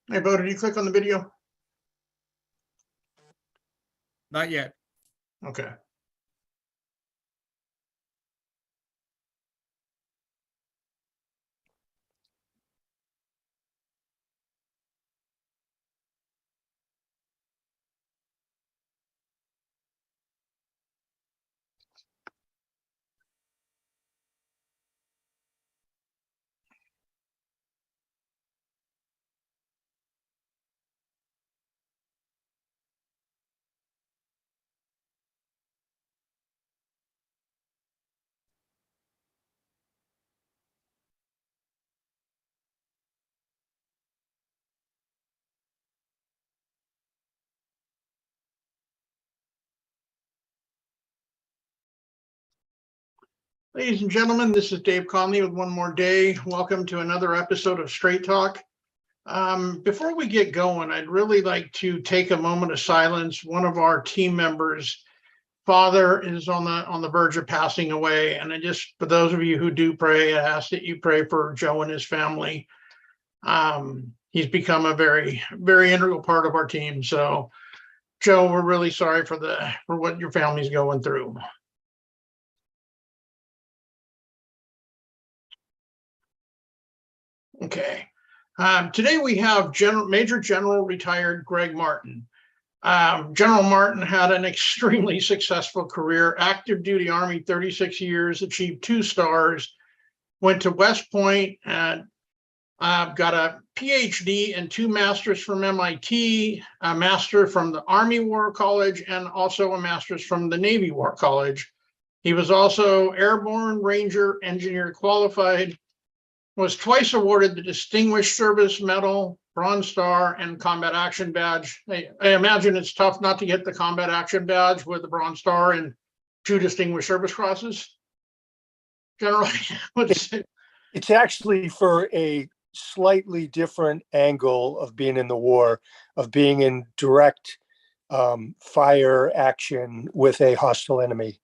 Hey, Bo, did you click on the video? Not yet. Okay. Ladies and gentlemen, this is Dave Conley with One More Day. Welcome to another episode of Straight Talk. Before we get going, I'd really like to take a moment of silence. One of our team members' father is on the verge of passing away, and for those of you who do pray, I ask that you pray for Joe and his family. He's become a very, very integral part of our team. So, Joe, we're really sorry for what your family's going through. Okay. Today we have Major General retired Gregg Martin. General Martin had an extremely successful career, active duty Army, 36 years, achieved 2 stars, went to West Point, and got a PhD and 2 masters from MIT, a master from the Army War College, and also a master's from the Navy War College. He was also Airborne Ranger Engineer qualified, was twice awarded the Distinguished Service Medal, Bronze Star, and Combat Action Badge. I imagine it's tough not to get the Combat Action Badge with the Bronze Star and 2 Distinguished Service Crosses. Generally, it's actually for a slightly different angle of being in the war, of being in direct fire action with a hostile enemy.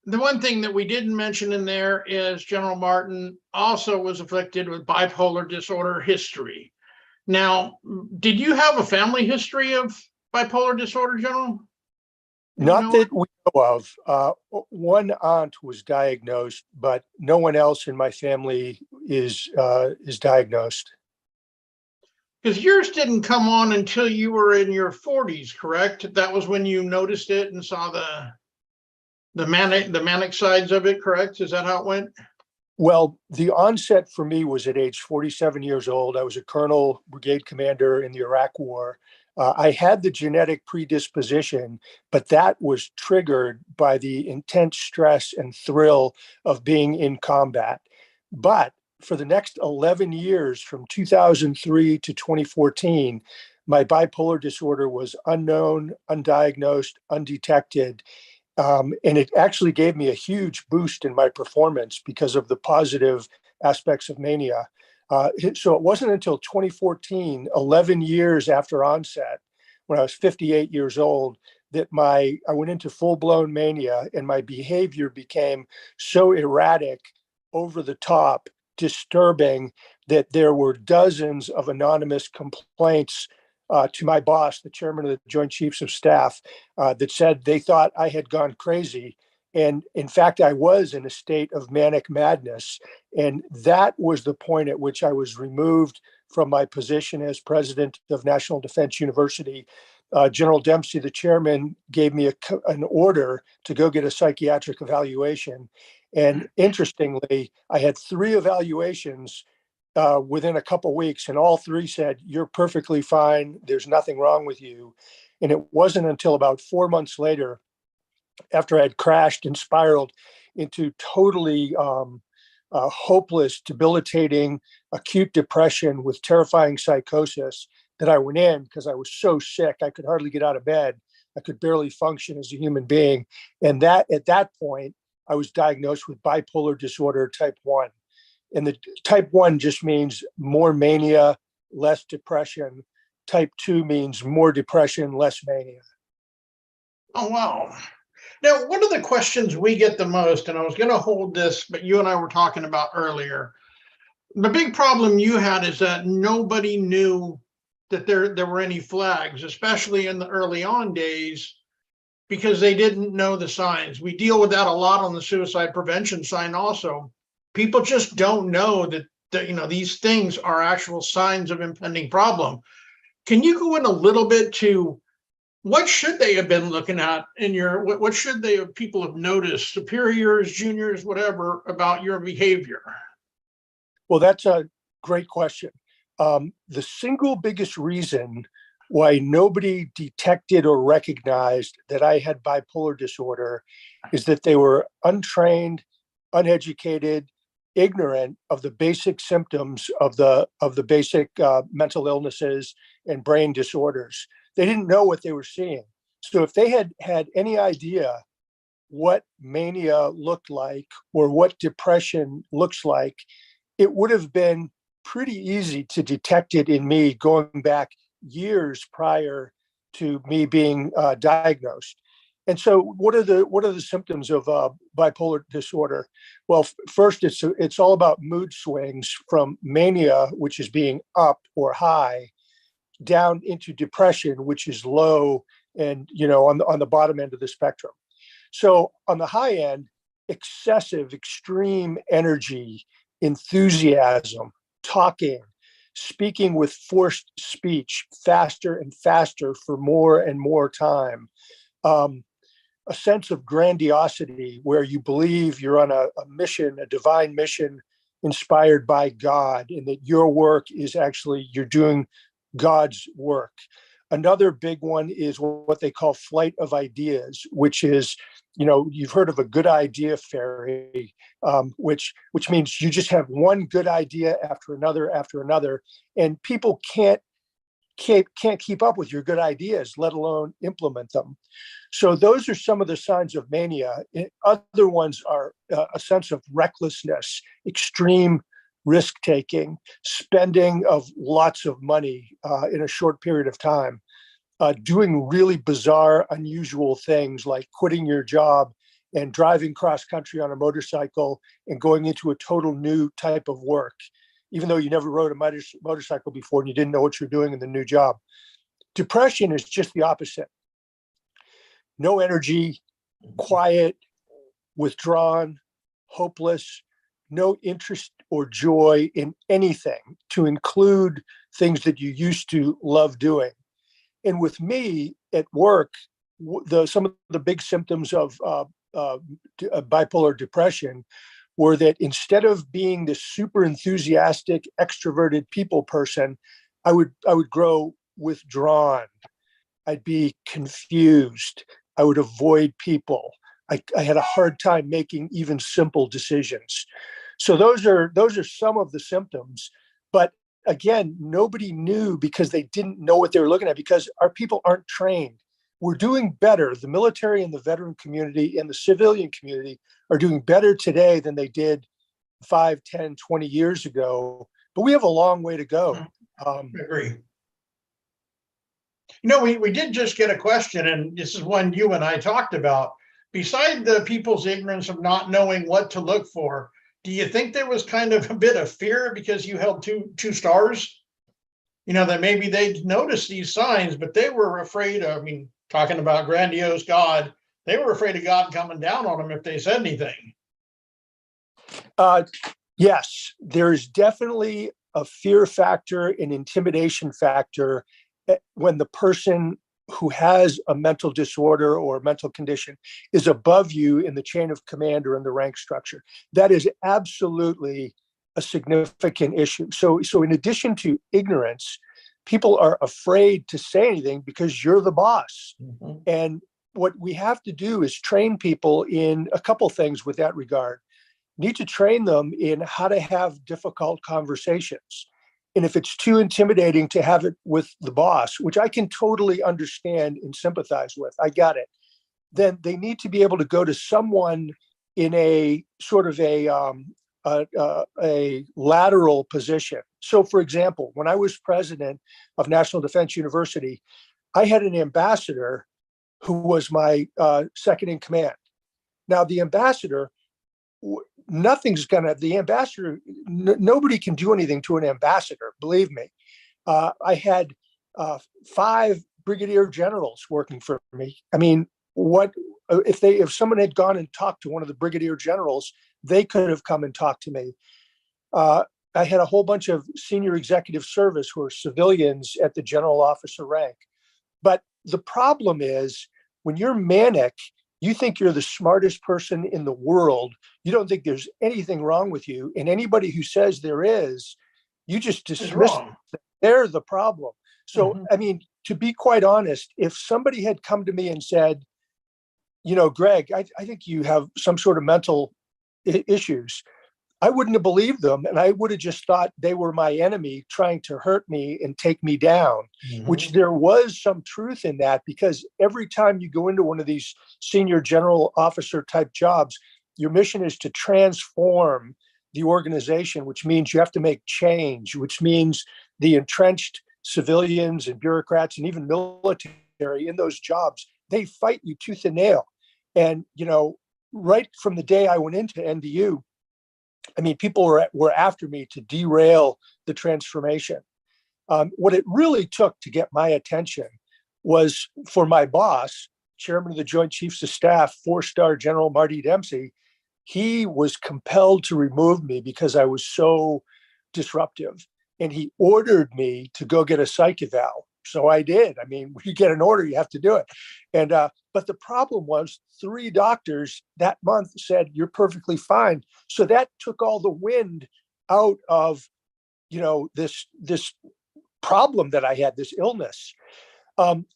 The one thing that we didn't mention in there is General Martin also was afflicted with bipolar disorder history. Now, did you have a family history of bipolar disorder, General? Not that we know of. One aunt was diagnosed, but no one else in my family is diagnosed. Because yours didn't come on until you were in your 40s, correct? That was when you noticed it and saw the manic sides of it, correct? Is that how it went? Well, the onset for me was at age 47 years old. I was a colonel, brigade commander in the Iraq War. I had the genetic predisposition, but that was triggered by the intense stress and thrill of being in combat. But for the next 11 years, from 2003 to 2014, my bipolar disorder was unknown, undiagnosed, undetected. And it actually gave me a huge boost in my performance because of the positive aspects of mania. So it wasn't until 2014, 11 years after onset, when I was 58 years old, that I went into full-blown mania, and my behavior became so erratic, over the top, disturbing, that there were dozens of anonymous complaints to my boss, the chairman of the Joint Chiefs of Staff, that said they thought I had gone crazy. And in fact, I was in a state of manic madness. And that was the point at which I was removed from my position as president of National Defense University. General Dempsey, the chairman, gave me an order to go get a psychiatric evaluation. And interestingly, I had 3 evaluations within a couple of weeks, and all 3 said, "You're perfectly fine. There's nothing wrong with you." And it wasn't until about 4 months later, after I had crashed and spiraled into totally hopeless, debilitating, acute depression with terrifying psychosis, that I went in, because I was so sick, I could hardly get out of bed. I could barely function as a human being. And that at that point, I was diagnosed with bipolar disorder type 1. And the type 1 just means more mania, less depression. Type 2 means more depression, less mania. Oh, wow. Now, one of the questions we get the most, and I was going to hold this, but you and I were talking about earlier, The big problem you had is that nobody knew that there were any flags, especially in the early on days, because they didn't know the signs. We deal with that a lot on the suicide prevention side also. People just don't know that these things are actual signs of impending problem. Can you go in a little bit to what should they have been looking at in your, what should they have, people have noticed, superiors, juniors, whatever, about your behavior? Well, that's a great question. The single biggest reason why nobody detected or recognized that I had bipolar disorder is that they were untrained, uneducated, ignorant of the basic symptoms of the basic mental illnesses and brain disorders. They didn't know what they were seeing. So if they had had any idea what mania looked like or what depression looks like, it would have been pretty easy to detect it in me going back years prior to me being diagnosed. And so, what are the symptoms of bipolar disorder? Well, first, it's all about mood swings from mania, which is being up or high, down into depression, which is low and on the bottom end of the spectrum. So on the high end, excessive, extreme energy, enthusiasm, talking, speaking with forced speech faster and faster for more and more time, a sense of grandiosity where you believe you're on a mission, a divine mission inspired by God, and that your work is actually, you're doing God's work. Another big one is what they call flight of ideas, which is, you've heard of a good idea fairy, which means you just have one good idea after another, and people can't keep up with your good ideas, let alone implement them. So those are some of the signs of mania. Other ones are a sense of recklessness, extreme risk taking, spending of lots of money in a short period of time, doing really bizarre, unusual things like quitting your job and driving cross country on a motorcycle and going into a total new type of work, even though you never rode a motorcycle before and you didn't know what you're doing in the new job. Depression is just the opposite. No energy, quiet, withdrawn, hopeless, no interest or joy in anything, to include things that you used to love doing. And with me at work, some of the big symptoms of bipolar depression were that instead of being this super enthusiastic, extroverted people person, I would grow withdrawn. I'd be confused. I would avoid people. I had a hard time making even simple decisions. So those are some of the symptoms. But again, nobody knew because they didn't know what they were looking at, because our people aren't trained. We're doing better. The military and the veteran community and the civilian community are doing better today than they did 5, 10, 20 years ago. But we have a long way to go. I agree. We did just get a question, and this is one you and I talked about. Beside the people's ignorance of not knowing what to look for, do you think there was kind of a bit of fear because you held two stars? That maybe they'd noticed these signs, but they were afraid of, talking about grandiose God, they were afraid of God coming down on them if they said anything. Yes, there's definitely a fear factor, an intimidation factor when the person who has a mental disorder or mental condition is above you in the chain of command or in the rank structure. That is absolutely a significant issue. So in addition to ignorance, people are afraid to say anything because you're the boss. Mm-hmm. And what we have to do is train people in a couple things with that regard. Need to train them in how to have difficult conversations. And if it's too intimidating to have it with the boss, which I can totally understand and sympathize with, I got it, then they need to be able to go to someone in a sort of a lateral position. So, for example, when I was president of National Defense University, I had an ambassador who was my second in command. Now, the ambassador the ambassador, nobody can do anything to an ambassador, believe me. I had 5 brigadier generals working for me. I mean, what if someone had gone and talked to one of the brigadier generals, they could have come and talked to me. I had a whole bunch of senior executive service who are civilians at the general officer rank. But the problem is, when you're manic, you think you're the smartest person in the world. You don't think there's anything wrong with you. And anybody who says there is, you just dismiss them. They're the problem. So, I mean, to be quite honest, if somebody had come to me and said, Gregg, I think you have some sort of mental issues, I wouldn't have believed them. And I would have just thought they were my enemy trying to hurt me and take me down, which there was some truth in that, because every time you go into one of these senior general officer type jobs, your mission is to transform the organization, which means you have to make change, which means the entrenched civilians and bureaucrats and even military in those jobs, they fight you tooth and nail. And, right from the day I went into NDU, I mean, people were after me to derail the transformation. What it really took to get my attention was for my boss, chairman of the Joint Chiefs of Staff, 4-star General Marty Dempsey. He was compelled to remove me because I was so disruptive. And he ordered me to go get a psych eval. So I did. I mean, when you get an order, you have to do it. And but the problem was 3 doctors that month said, you're perfectly fine. So that took all the wind out of, this problem that I had, this illness.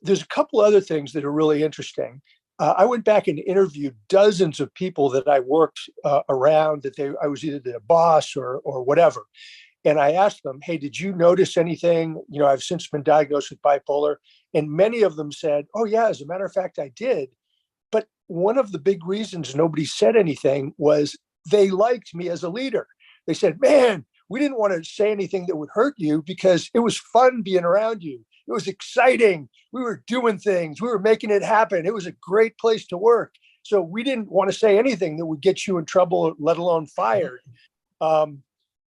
There's a couple other things that are really interesting. I went back and interviewed dozens of people that I worked around, that I was either their boss or whatever. And I asked them, hey, did you notice anything? I've since been diagnosed with bipolar. And many of them said, oh, yeah, as a matter of fact, I did. But one of the big reasons nobody said anything was they liked me as a leader. They said, man, we didn't want to say anything that would hurt you because it was fun being around you. It was exciting. We were doing things. We were making it happen. It was a great place to work. So we didn't want to say anything that would get you in trouble, let alone fired.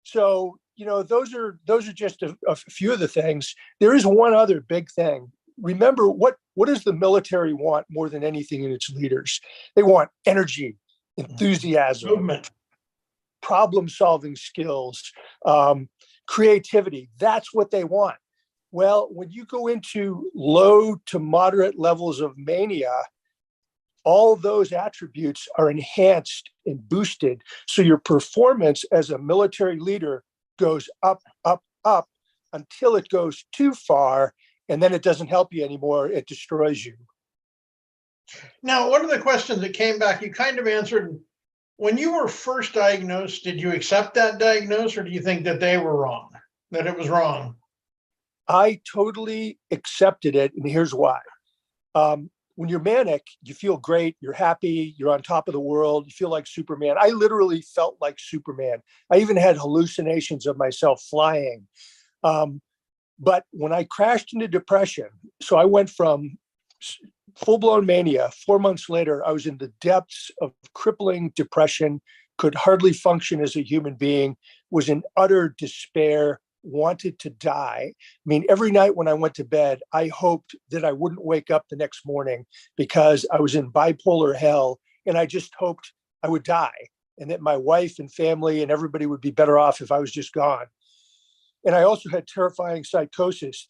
So, those are just a few of the things. There is one other big thing. Remember, what does the military want more than anything in its leaders? They want energy, enthusiasm, movement, problem-solving skills, creativity. That's what they want. Well, when you go into low to moderate levels of mania, all those attributes are enhanced and boosted. So your performance as a military leader goes up, up, up until it goes too far, and then it doesn't help you anymore. It destroys you. Now, one of the questions that came back, you kind of answered. When you were first diagnosed, did you accept that diagnosis, or do you think that they were wrong, that it was wrong? I totally accepted it, and here's why. When you're manic, you feel great, you're happy, you're on top of the world, you feel like Superman. I literally felt like Superman. I even had hallucinations of myself flying. But when I crashed into depression, so I went from full-blown mania. 4 months later, I was in the depths of crippling depression, could hardly function as a human being, was in utter despair, wanted to die. I mean, every night when I went to bed, I hoped that I wouldn't wake up the next morning because I was in bipolar hell, and I just hoped I would die and that my wife and family and everybody would be better off if I was just gone. And I also had terrifying psychosis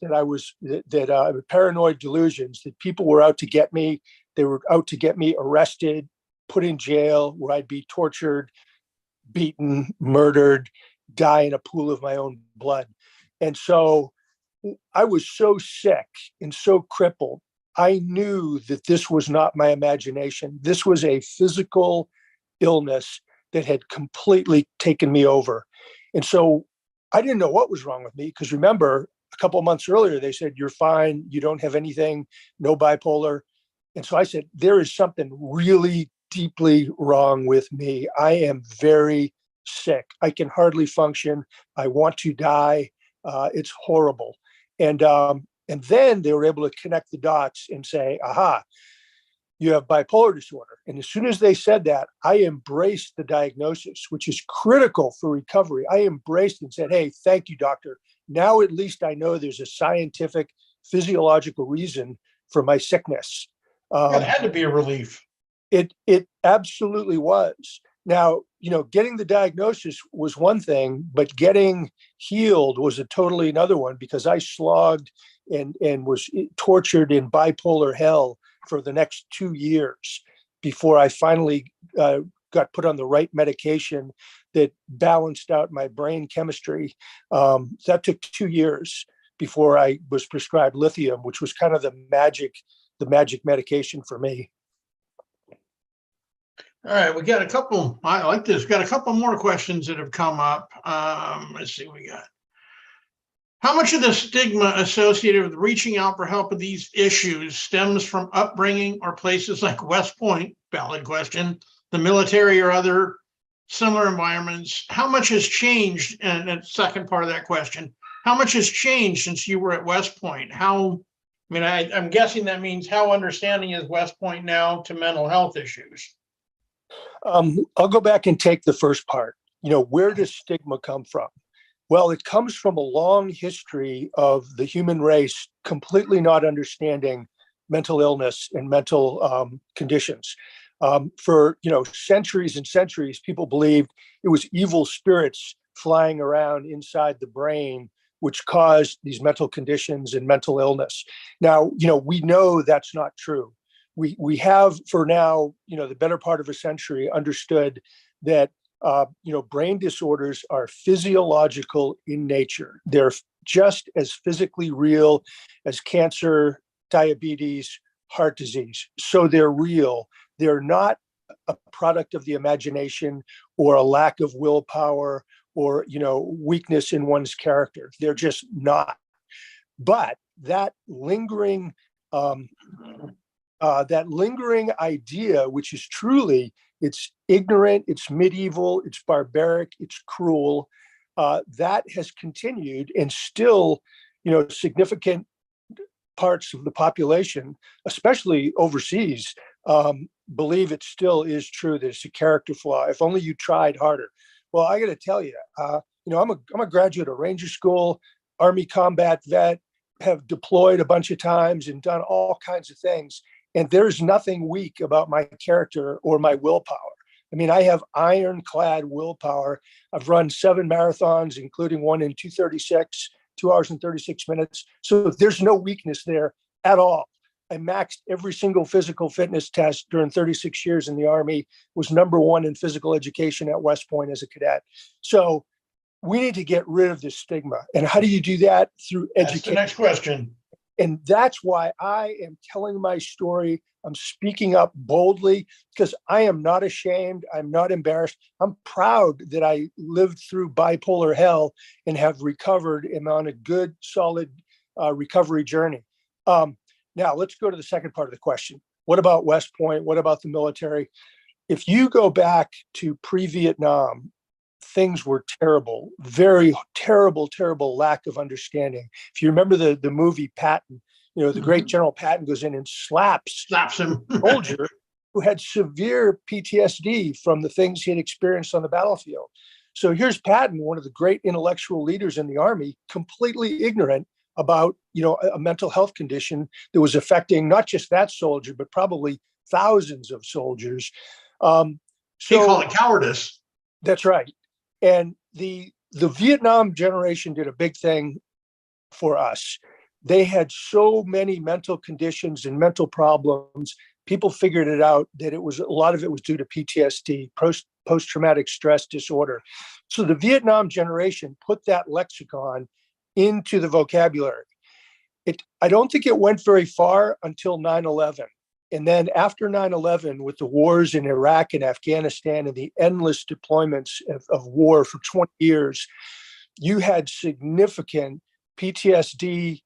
paranoid delusions that people were out to get me. They were out to get me arrested, put in jail, where I'd be tortured, beaten, murdered, die in a pool of my own blood. And so I was so sick and so crippled. I knew that this was not my imagination. This was a physical illness that had completely taken me over. And so I didn't know what was wrong with me, because remember, a couple of months earlier, they said, you're fine. You don't have anything, no bipolar. And so I said, there is something really deeply wrong with me. I am very sick. I can hardly function. I want to die. It's horrible. And then they were able to connect the dots and say, aha, you have bipolar disorder. And as soon as they said that, I embraced the diagnosis, which is critical for recovery. I embraced and said, hey, thank you, doctor. Now at least I know there's a scientific, physiological reason for my sickness. That had to be a relief. It absolutely was. Now, getting the diagnosis was one thing, but getting healed was a totally another one, because I slogged and was tortured in bipolar hell for the next 2 years before I finally got put on the right medication that balanced out my brain chemistry. That took 2 years before I was prescribed lithium, which was kind of the magic medication for me. All right, we got a couple. I like this. Got a couple more questions that have come up. Let's see what we got. How much of the stigma associated with reaching out for help with these issues stems from upbringing or places like West Point? Valid question. The military or other similar environments. How much has changed? And the second part of that question, how much has changed since you were at West Point? I'm guessing that means how understanding is West Point now to mental health issues? I'll go back and take the first part. Where does stigma come from? Well, it comes from a long history of the human race completely not understanding mental illness and mental conditions. For centuries and centuries, people believed it was evil spirits flying around inside the brain, which caused these mental conditions and mental illness. Now, we know that's not true. We have for now, the better part of a century, understood that brain disorders are physiological in nature. They're just as physically real as cancer, diabetes, heart disease. So they're real. They're not a product of the imagination or a lack of willpower or weakness in one's character. They're just not. But that lingering idea, which is truly, it's ignorant, it's medieval, it's barbaric, it's cruel, that has continued, and still, significant parts of the population, especially overseas, believe it still is true that it's a character flaw. If only you tried harder. Well, I got to tell you, I'm a graduate of Ranger School, Army combat vet, have deployed a bunch of times and done all kinds of things. And there's nothing weak about my character or my willpower. I have ironclad willpower. I've run 7 marathons, including one in 2 hours and 36 minutes. So there's no weakness there at all. I maxed every single physical fitness test during 36 years in the Army, was #1 in physical education at West Point as a cadet. So we need to get rid of this stigma. And how do you do that? Through education. That's the next question. And that's why I am telling my story. I'm speaking up boldly because I am not ashamed. I'm not embarrassed. I'm proud that I lived through bipolar hell and have recovered and on a good, solid recovery journey. Now, let's go to the second part of the question. What about West Point? What about the military? If you go back to pre-Vietnam, things were terrible, very terrible, terrible lack of understanding. If you remember the movie Patton, the great General Patton goes in and slaps him. A soldier who had severe PTSD from the things he had experienced on the battlefield. So here's Patton, one of the great intellectual leaders in the Army, completely ignorant about, a mental health condition that was affecting not just that soldier, but probably thousands of soldiers. They call it cowardice. That's right. And the Vietnam generation did a big thing for us. They had so many mental conditions and mental problems. People figured it out that a lot of it was due to PTSD, post-traumatic stress disorder. So the Vietnam generation put that lexicon into the vocabulary. I don't think it went very far until 9/11. And then after 9/11, with the wars in Iraq and Afghanistan and the endless deployments of war for 20 years, you had significant PTSD,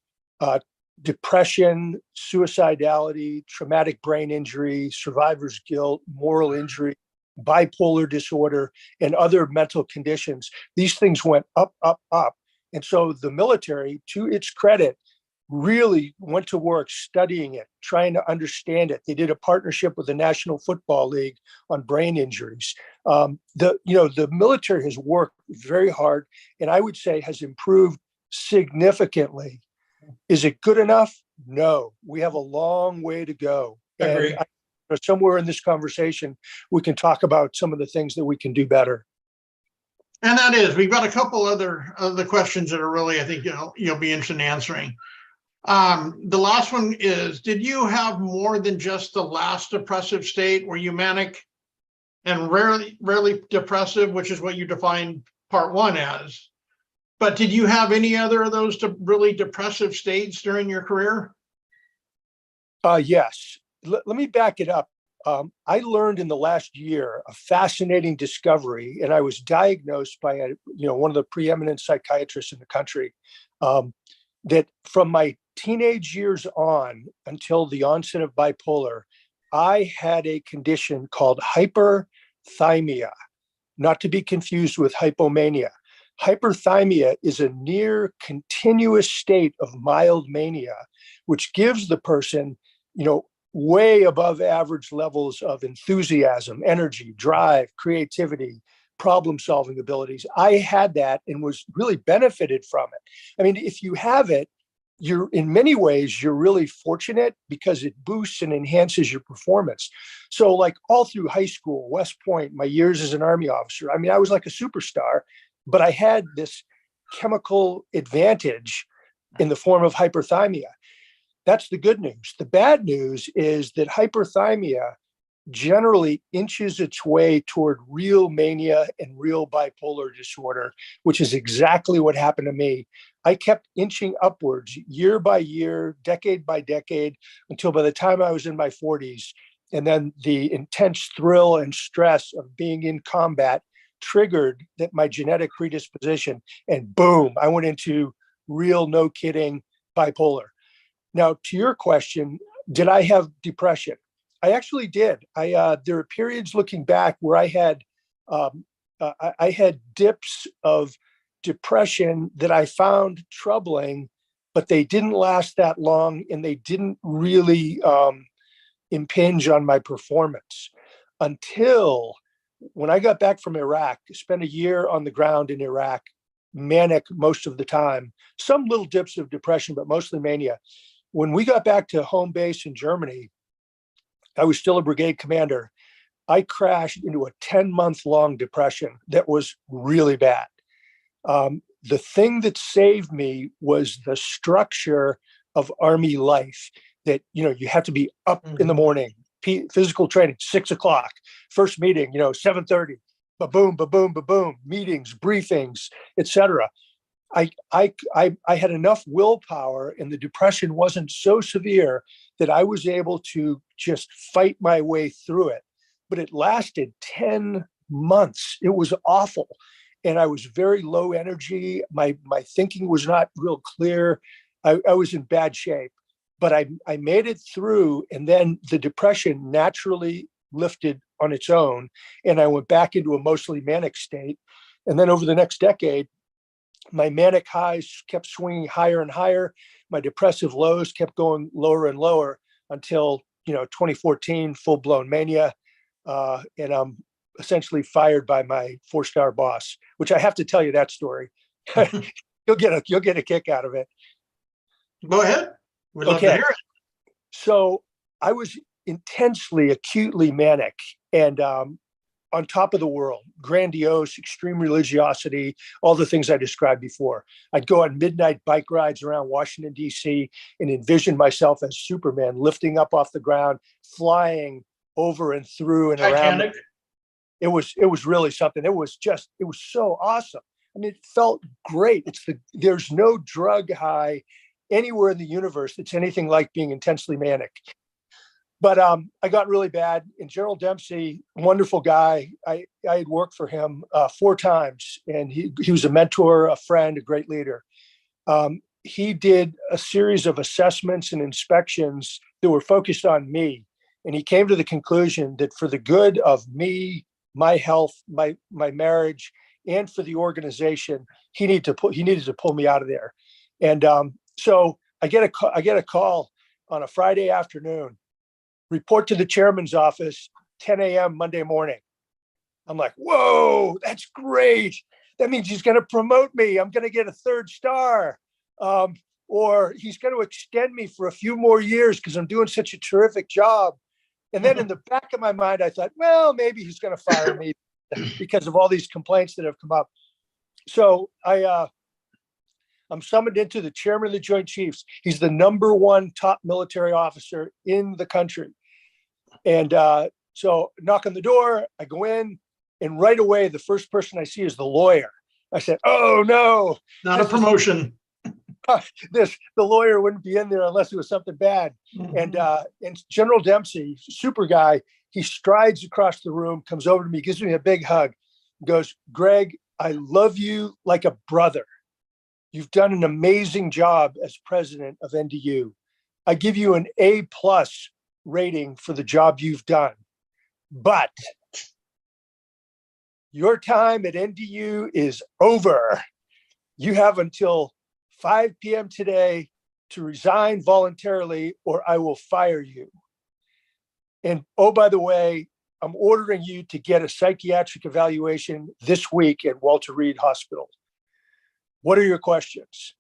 depression, suicidality, traumatic brain injury, survivor's guilt, moral injury, bipolar disorder, and other mental conditions. These things went up, up, up. And so the military, to its credit, really went to work studying it, trying to understand it. They did a partnership with the National Football League on brain injuries. The military has worked very hard, and I would say has improved significantly. Is it good enough? No, we have a long way to go. Agree. And somewhere in this conversation, we can talk about some of the things that we can do better. And that is, we've got a couple other questions that are really, I think, you'll be interested in answering. The last one is, did you have more than just the last depressive state? Were you manic and rarely depressive, which is what you defined part one as? But did you have any other of those really depressive states during your career? Yes. Let me back it up. I learned in the last year a fascinating discovery, and I was diagnosed by one of the preeminent psychiatrists in the country. That from my teenage years on until the onset of bipolar, I had a condition called hyperthymia, not to be confused with hypomania. Hyperthymia is a near continuous state of mild mania, which gives the person, way above average levels of enthusiasm, energy, drive, creativity, problem solving abilities. I had that and was really benefited from it. I mean, if you have it, in many ways, you're really fortunate because it boosts and enhances your performance. So like all through high school, West Point, my years as an Army officer, I mean, I was like a superstar, but I had this chemical advantage in the form of hyperthymia. That's the good news. The bad news is that hyperthymia generally inches its way toward real mania and real bipolar disorder, which is exactly what happened to me. I kept inching upwards year by year, decade by decade, until by the time I was in my 40s. And then the intense thrill and stress of being in combat triggered that my genetic predisposition, and boom, I went into real, no kidding, bipolar. Now, to your question, did I have depression? I actually did. There are periods looking back where I had dips of depression that I found troubling, but they didn't last that long, and they didn't really impinge on my performance until when I got back from Iraq. Spent a year on the ground in Iraq, manic most of the time, some little dips of depression, but mostly mania. When we got back to home base in Germany, I was still a brigade commander. I crashed into a 10-month-long depression that was really bad. The thing that saved me was the structure of Army life, that, you have to be up in the morning, physical training, 6:00, first meeting, 7:30, ba-boom, ba-boom, ba-boom, meetings, briefings, etc. I had enough willpower, and the depression wasn't so severe that I was able to just fight my way through it. But it lasted 10 months. It was awful. And I was very low energy. My thinking was not real clear. I was in bad shape, but I made it through. And then the depression naturally lifted on its own, and I went back into a mostly manic state. And then over the next decade, my manic highs kept swinging higher and higher. My depressive lows kept going lower and lower until 2014, full blown mania, and I'm essentially fired by my 4-star boss. Which I have to tell you that story. You'll get a kick out of it. Go ahead. We'd love to hear it. So I was intensely, acutely manic, and on top of the world, grandiose, extreme religiosity, all the things I described before. I'd go on midnight bike rides around Washington, D.C. and envision myself as Superman, lifting up off the ground, flying over and through and Titanic. around. It was really something. It was so awesome. I mean, it felt great. There's no drug high anywhere in the universe that's anything like being intensely manic. But I got really bad. And General Dempsey, wonderful guy. I had worked for him 4 times, and he was a mentor, a friend, a great leader. He did a series of assessments and inspections that were focused on me. And he came to the conclusion that for the good of me, my health, my marriage, and for the organization, he needed to pull me out of there. And so I get a call on a Friday afternoon, report to the chairman's office, 10 a.m. Monday morning. I'm like, whoa, that's great. That means he's going to promote me. I'm going to get a 3rd star. Or he's going to extend me for a few more years because I'm doing such a terrific job. And then in the back of my mind, I thought, well, maybe he's going to fire me because of all these complaints that have come up. So I'm summoned into the chairman of the Joint Chiefs. He's the #1 top military officer in the country. And so knock on the door, I go in, and right away, the first person I see is the lawyer. I said, oh no. Not a promotion. The lawyer wouldn't be in there unless it was something bad. Mm-hmm. And General Dempsey, super guy, he strides across the room, comes over to me, gives me a big hug, goes, Gregg, I love you like a brother. You've done an amazing job as president of NDU. I give you an A+ rating for the job you've done. But your time at NDU is over. You have until 5 p.m. today to resign voluntarily, or I will fire you. And oh, by the way, I'm ordering you to get a psychiatric evaluation this week at Walter Reed Hospital. What are your questions?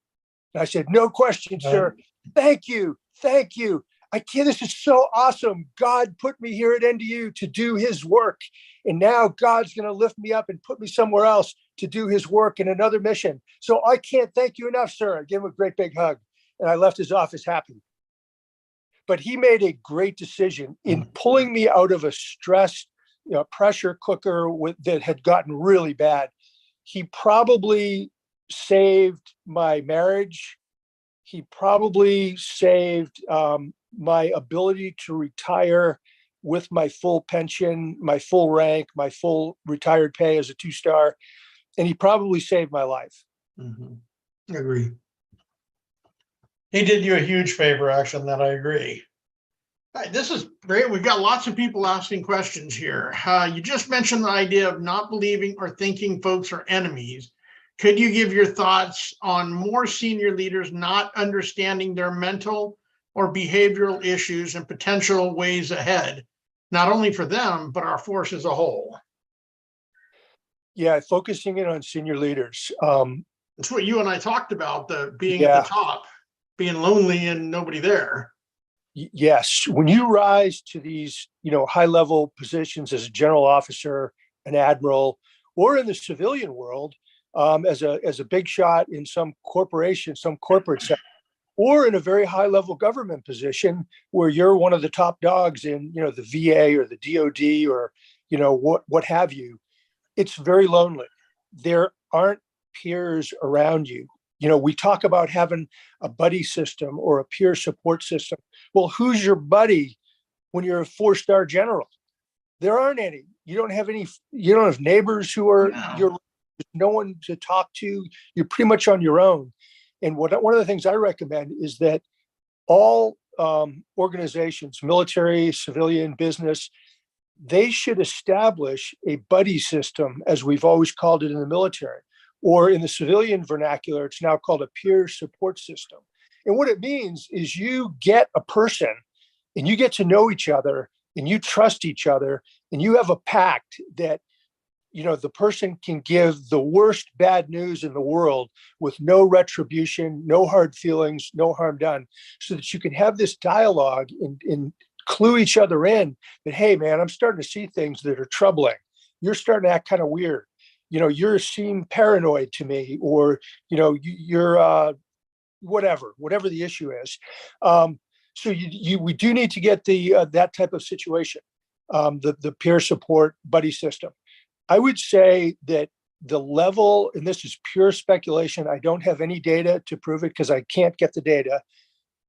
And I said, no questions, sir. Thank you. Thank you. I can't, this is so awesome. God put me here at NDU to do his work. And now God's going to lift me up and put me somewhere else to do his work in another mission. So I can't thank you enough, sir. I gave him a great big hug and I left his office happy. But he made a great decision in pulling me out of a stressed, pressure cooker that had gotten really bad. He probably saved my marriage. He probably saved my ability to retire with my full pension, my full rank, my full retired pay as a 2-star. And he probably saved my life. Mm-hmm. Agree. He did you a huge favor, actually, on that. I agree. Right, this is great. We've got lots of people asking questions here. You just mentioned the idea of not believing or thinking folks are enemies. Could you give your thoughts on more senior leaders not understanding their mental or behavioral issues and potential ways ahead, not only for them, but our force as a whole? Yeah, focusing in on senior leaders. That's what you and I talked about, being at the top, being lonely and nobody there. Yes, when you rise to these, high-level positions as a general officer, an admiral, or in the civilian world, as a big shot in some corporation, some corporate sector, or in a very high-level government position where you're one of the top dogs in, the VA or the DOD or, what have you, it's very lonely. There aren't peers around you. We talk about having a buddy system or a peer support system. Well, who's your buddy when you're a 4-star general? There aren't any. You don't have neighbors who are no one to talk to. You're pretty much on your own. And one of the things I recommend is that all organizations, military, civilian, business, they should establish a buddy system, as we've always called it in the military. Or in the civilian vernacular, it's now called a peer support system. And what it means is you get a person and you get to know each other and you trust each other and you have a pact that, the person can give the worst bad news in the world with no retribution, no hard feelings, no harm done, so that you can have this dialogue and clue each other in that, hey, man, I'm starting to see things that are troubling. You're starting to act kind of weird. You're seem paranoid to me, or, you're whatever the issue is. So we do need to get that type of situation, the peer support buddy system. I would say that the level, and this is pure speculation, I don't have any data to prove it because I can't get the data,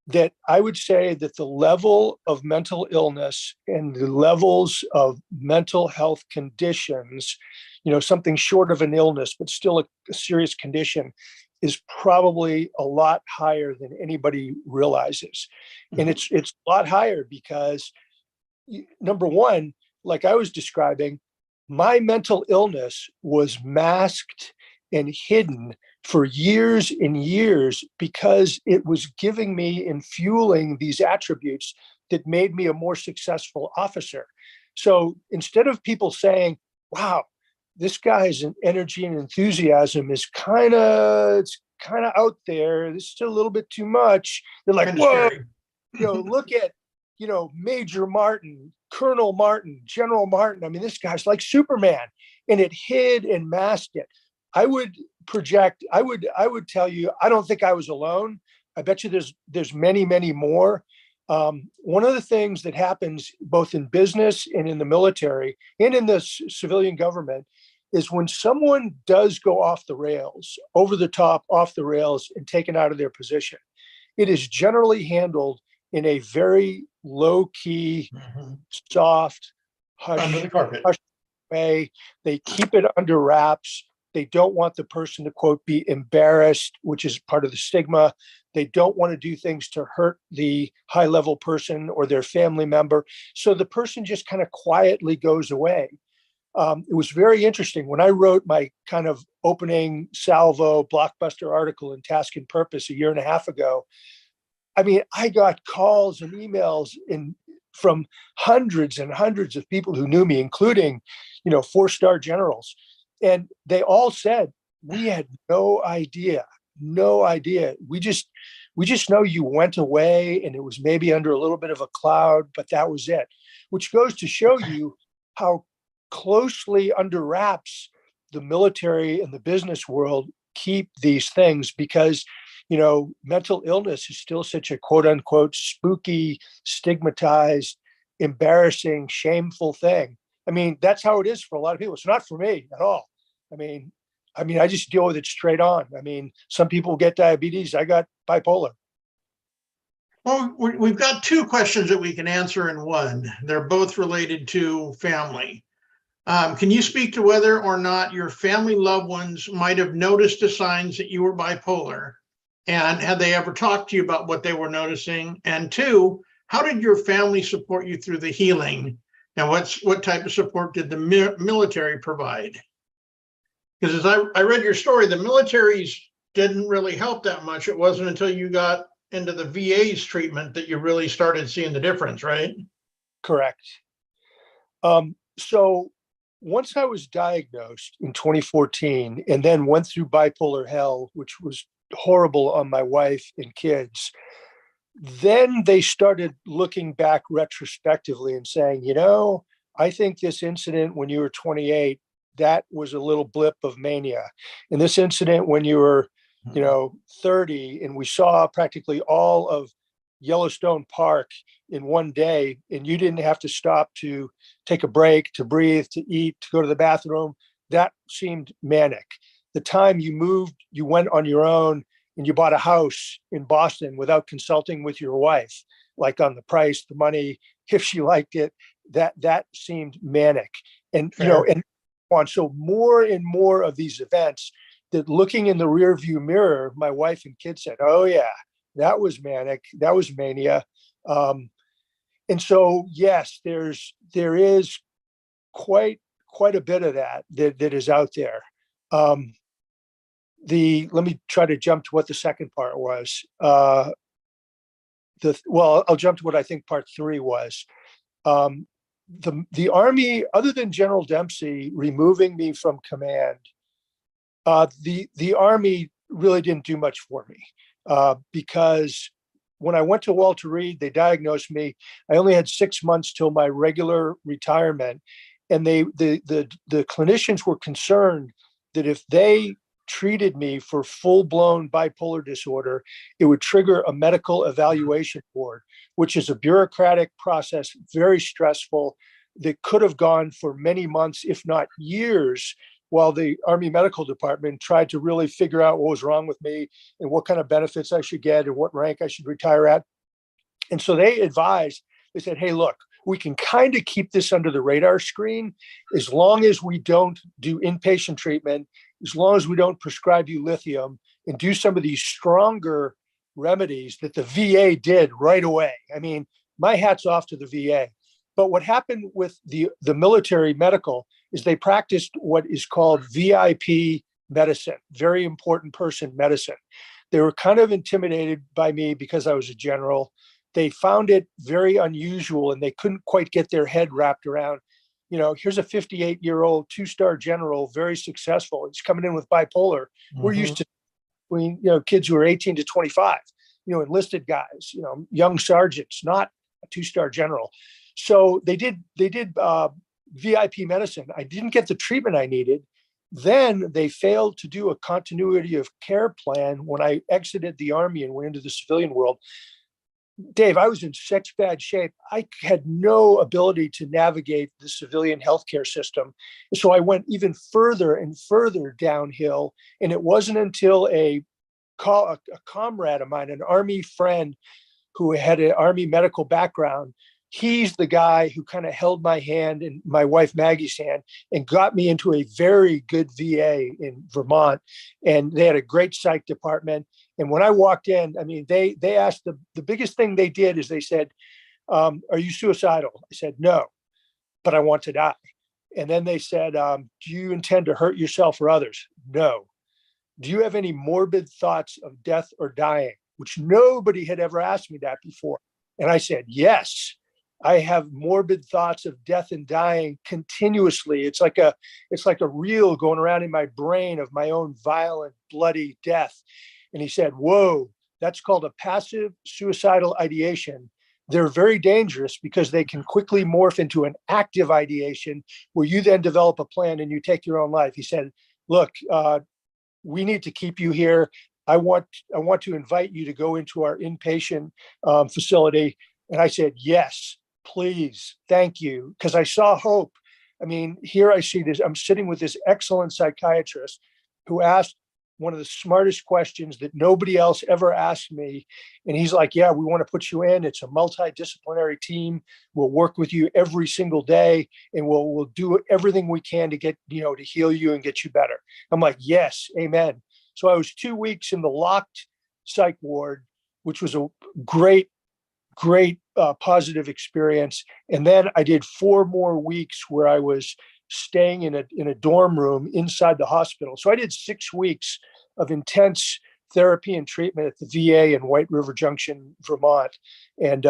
that I would say that the level of mental illness and the levels of mental health conditions, something short of an illness, but still a serious condition, is probably a lot higher than anybody realizes. Mm-hmm. And it's a lot higher because, number one, like I was describing, my mental illness was masked and hidden for years and years because it was giving me and fueling these attributes that made me a more successful officer. So instead of people saying, wow, this guy's energy and enthusiasm is it's kind of out there. This is a little bit too much. They're like, Kind of whoa, scary. look at, Major Martin, Colonel Martin, General Martin. I mean, this guy's like Superman, and it hid and masked it. I would tell you, I don't think I was alone. I bet you there's many, many more. One of the things that happens both in business and in the military and in the civilian government is when someone does go off the rails, over the top, off the rails, and taken out of their position, it is generally handled in a very low key, soft, Under the carpet. hush way. They keep it under wraps. They don't want the person to, quote, be embarrassed, which is part of the stigma. They don't want to do things to hurt the high level person or their family member. So the person just kind of quietly goes away. It was very interesting. When I wrote my kind of opening salvo blockbuster article in Task and Purpose a year and a half ago, I mean, I got calls and emails from hundreds and hundreds of people who knew me, including, 4-star generals. And they all said, we had no idea. We just know you went away and it was maybe under a little bit of a cloud, but that was it, which goes to show you how closely under wraps the military and the business world keep these things, because mental illness is still such a quote unquote spooky, stigmatized, embarrassing, shameful thing. I mean, that's how it is for a lot of people. It's not for me at all. I mean, I just deal with it straight on. I mean, some people get diabetes. I got bipolar. Well, we've got two questions that we can answer in one. They're both related to family. Can you speak to whether or not your family loved ones might have noticed the signs that you were bipolar? And had they ever talked to you about what they were noticing? And two, how did your family support you through the healing? And what type of support did the military provide? Because as I read your story, the militaries didn't really help that much. It wasn't until you got into the VA's treatment that you really started seeing the difference, right? Correct. So once I was diagnosed in 2014 and then went through bipolar hell, which was horrible on my wife and kids, then they started looking back retrospectively and saying, I think this incident when you were 28, that was a little blip of mania. And this incident when you were, 30, and we saw practically all of Yellowstone Park in one day, and you didn't have to stop to take a break, to breathe, to eat, to go to the bathroom, that seemed manic. The time you moved, you went on your own and you bought a house in Boston without consulting with your wife, like on the price, the money, if she liked it, that seemed manic. And, and on. So more and more of these events that, looking in the rear view mirror, my wife and kids said, oh yeah, that was manic. That was mania. And so, yes, there is quite a bit of that is out there. Let me try to jump to what the second part was. I'll jump to what I think part 3 was. The Army, other than General Dempsey removing me from command, the Army really didn't do much for me, because when I went to Walter Reed, they diagnosed me. I only had 6 months till my regular retirement, and the clinicians were concerned that if they treated me for full-blown bipolar disorder, it would trigger a medical evaluation board, which is a bureaucratic process, very stressful, that could have gone for many months, if not years, while the Army Medical Department tried to really figure out what was wrong with me and what kind of benefits I should get and what rank I should retire at. And so they said, hey, look, we can kind of keep this under the radar screen as long as we don't do inpatient treatment, as long as we don't prescribe you lithium and do some of these stronger remedies that the VA did right away. I mean, my hat's off to the VA. But what happened with the military medical is they practiced what is called VIP medicine, very important person, medicine. They were kind of intimidated by me because I was a general. They found it very unusual and they couldn't quite get their head wrapped around, here's a 58-year-old two-star general, very successful. He's coming in with bipolar. Mm-hmm. We're used to kids who are 18 to 25, enlisted guys, young sergeants, not a two-star general. So they did VIP medicine. I didn't get the treatment I needed. Then they failed to do a continuity of care plan when I exited the Army and went into the civilian world. Dave, I was in such bad shape. I had no ability to navigate the civilian healthcare system. So I went even further and further downhill. And it wasn't until a comrade of mine, an Army friend who had an Army medical background, he's the guy who kind of held my hand and my wife Maggie's hand and got me into a very good VA in Vermont. And they had a great psych department. And when I walked in, I mean, they asked, the biggest thing they did is they said, are you suicidal? I said, no, but I want to die. And then they said, do you intend to hurt yourself or others? No. Do you have any morbid thoughts of death or dying? Which nobody had ever asked me that before. And I said, yes. I have morbid thoughts of death and dying continuously. It's like a reel going around in my brain of my own violent, bloody death. And he said, whoa, that's called a passive suicidal ideation. They're very dangerous because they can quickly morph into an active ideation where you then develop a plan and you take your own life. He said, look, we need to keep you here. I want to invite you to go into our inpatient facility. And I said, yes, please, thank you. Because I saw hope. I mean, here I see this, I'm sitting with this excellent psychiatrist who asked one of the smartest questions that nobody else ever asked me. And he's like, yeah, we want to put you in. It's a multidisciplinary team. We'll work with you every single day and we'll do everything we can to get, to heal you and get you better. I'm like, yes, amen. So I was 2 weeks in the locked psych ward, which was a great positive experience. And then I did 4 more weeks where I was staying in a dorm room inside the hospital. So I did 6 weeks of intense therapy and treatment at the VA in White River Junction, Vermont. And,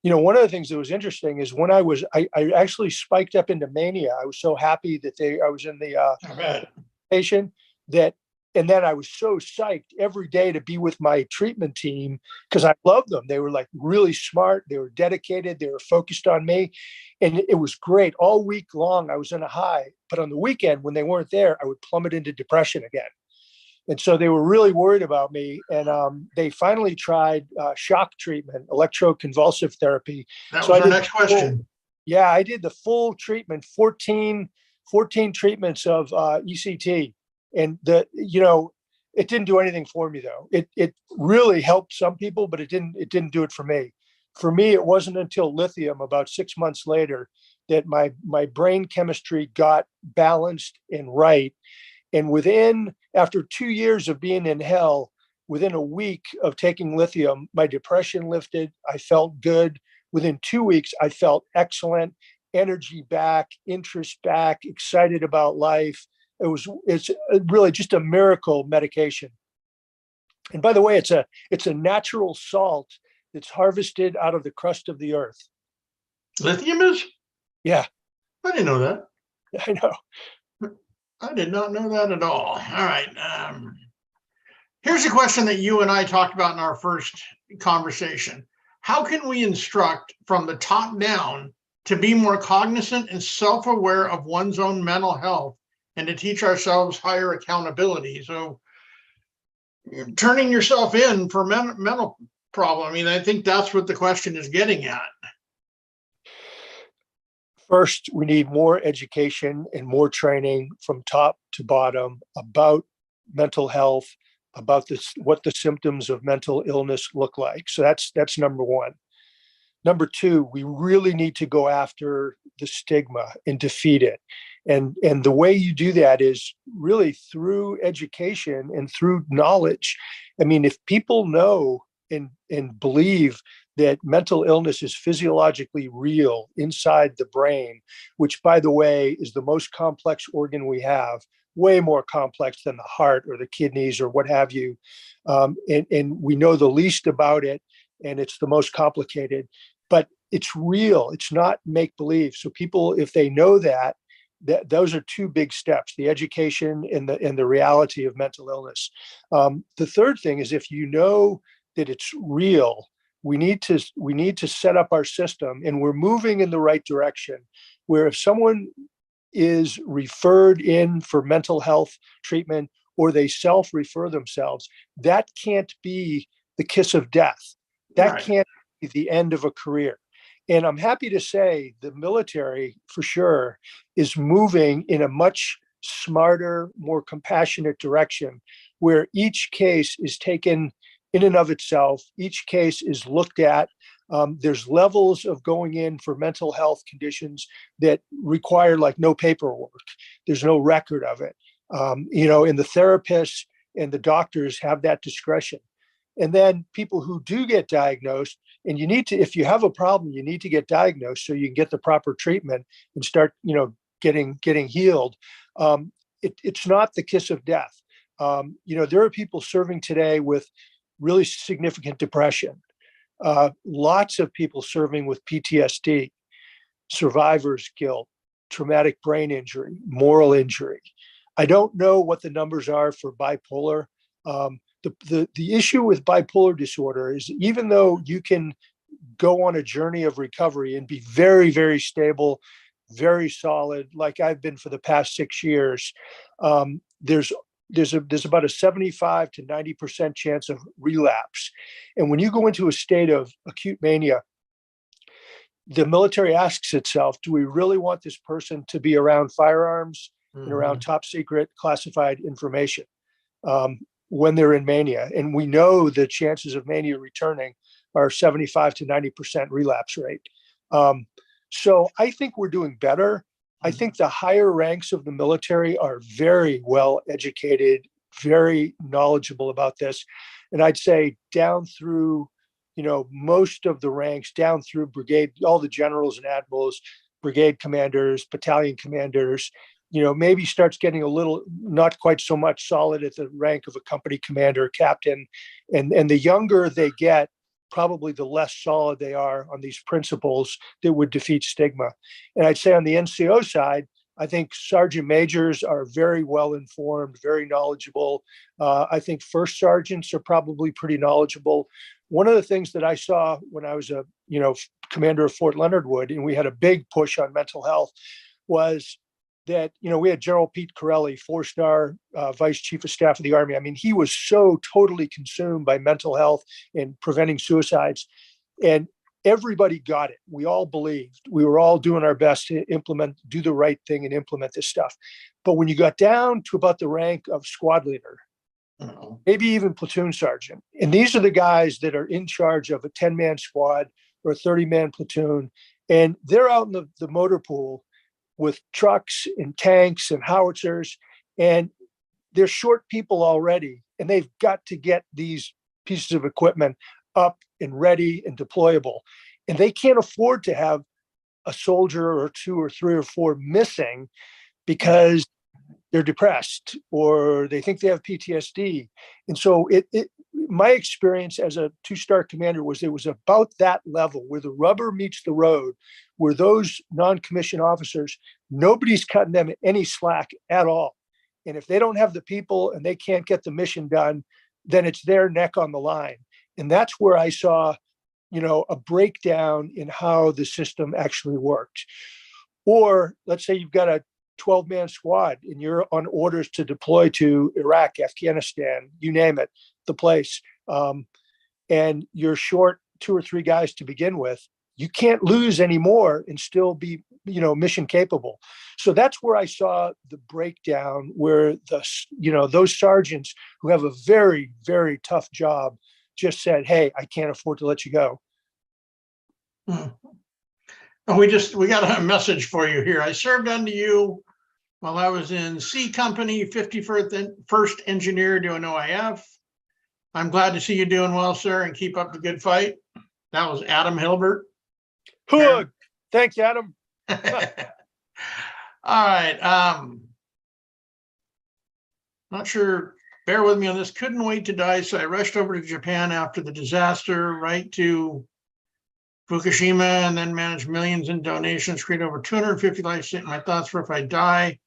one of the things that was interesting is when I actually spiked up into mania. I was so happy that I was in the patient and then I was so psyched every day to be with my treatment team because I loved them. They were like really smart. They were dedicated. They were focused on me. And it was great. All week long, I was in a high. But on the weekend, when they weren't there, I would plummet into depression again. And so they were really worried about me. And they finally tried shock treatment, electroconvulsive therapy. That was our next question. I did the full treatment, 14 treatments of ECT. And it didn't do anything for me though. It really helped some people, but it didn't do it for me. For me, it wasn't until lithium about 6 months later that my brain chemistry got balanced and right. And after 2 years of being in hell, within a week of taking lithium, my depression lifted. I felt good. Within 2 weeks, I felt excellent, energy back, interest back, excited about life. It's really just a miracle medication. And by the way, it's a natural salt that's harvested out of the crust of the earth. Lithium is? Yeah. I didn't know that. I know. I did not know that at all. All right. Here's a question that you and I talked about in our first conversation. How can we instruct from the top down to be more cognizant and self-aware of one's own mental health and to teach ourselves higher accountability? So turning yourself in for mental problem, I mean, I think that's what the question is getting at. First, we need more education and more training from top to bottom about mental health, about what the symptoms of mental illness look like. So that's number one. Number two, we really need to go after the stigma and defeat it. And the way you do that is really through education and through knowledge. I mean, if people know and believe that mental illness is physiologically real inside the brain, which, by the way, is the most complex organ we have. way more complex than the heart or the kidneys or what have you. And we know the least about it, and it's the most complicated, but it's real. It's not make believe. So people, if they know that those are two big steps: the education and the reality of mental illness. The third thing is, if you know that it's real, we need to set up our system, and we're moving in the right direction, where if someone is referred in for mental health treatment or they self-refer themselves, that can't be the kiss of death. That Right. can't be the end of a career. And I'm happy to say the military, for sure, is moving in a much smarter, more compassionate direction, where each case is taken in and of itself. Each case is looked at. There's levels of going in for mental health conditions that require like no paperwork. There's no record of it. And the therapists and the doctors have that discretion. And then people who do get diagnosed, and you need to, if you have a problem, you need to get diagnosed so you can get the proper treatment and start, getting healed. It's not the kiss of death. There are people serving today with really significant depression. Lots of people serving with PTSD, survivor's guilt, traumatic brain injury, moral injury. I don't know what the numbers are for bipolar. The issue with bipolar disorder is, even though you can go on a journey of recovery and be very, very stable, very solid, like I've been for the past 6 years, there's about a 75 to 90% chance of relapse. And when you go into a state of acute mania, the military asks itself, do we really want this person to be around firearms and around top secret classified information when they're in mania? And we know the chances of mania returning are 75 to 90% relapse rate. So I think we're doing better. I think the higher ranks of the military are very well educated, very knowledgeable about this. And I'd say down through, most of the ranks, down through brigade, all the generals and admirals, brigade commanders, battalion commanders, maybe starts getting a little, not quite so much solid at the rank of a company commander, captain. And the younger they get, probably the less solid they are on these principles that would defeat stigma. And I'd say on the NCO side, I think sergeant majors are very well informed, very knowledgeable. I think first sergeants are probably pretty knowledgeable. One of the things that I saw when I was a commander of Fort Leonard Wood, and we had a big push on mental health, was that we had General Pete Corelli, 4-star Vice Chief of Staff of the Army. I mean, he was so totally consumed by mental health and preventing suicides, and everybody got it. We all believed. We were all doing our best to do the right thing and implement this stuff. But when you got down to about the rank of squad leader, maybe even platoon sergeant, and these are the guys that are in charge of a 10-man squad or a 30-man platoon, and they're out in the motor pool with trucks and tanks and howitzers, and they're short people already, and they've got to get these pieces of equipment up and ready and deployable. And they can't afford to have a soldier or two or three or four missing because they're depressed or they think they have PTSD. And so my experience as a 2-star commander was it was about that level where the rubber meets the road, where those non-commissioned officers, nobody's cutting them any slack at all. And if they don't have the people and they can't get the mission done, then it's their neck on the line. And that's where I saw, a breakdown in how the system actually worked. Or let's say you've got a 12-man squad and you're on orders to deploy to Iraq, Afghanistan, you name it, the place. And you're short 2 or 3 guys to begin with. You can't lose any more and still be, mission capable. So that's where I saw the breakdown, where those sergeants who have a very, very tough job just said, hey, I can't afford to let you go. And we got a message for you here. I served under you while I was in C Company, 51st Engineer doing OIF. I'm glad to see you doing well, sir, and keep up the good fight. That was Adam Hilbert. Hood. Thanks, Adam. All right. Not sure. Bear with me on this. Couldn't wait to die, so I rushed over to Japan after the disaster, right to Fukushima, and then managed millions in donations, created over 250 lives. My thoughts were, if I die,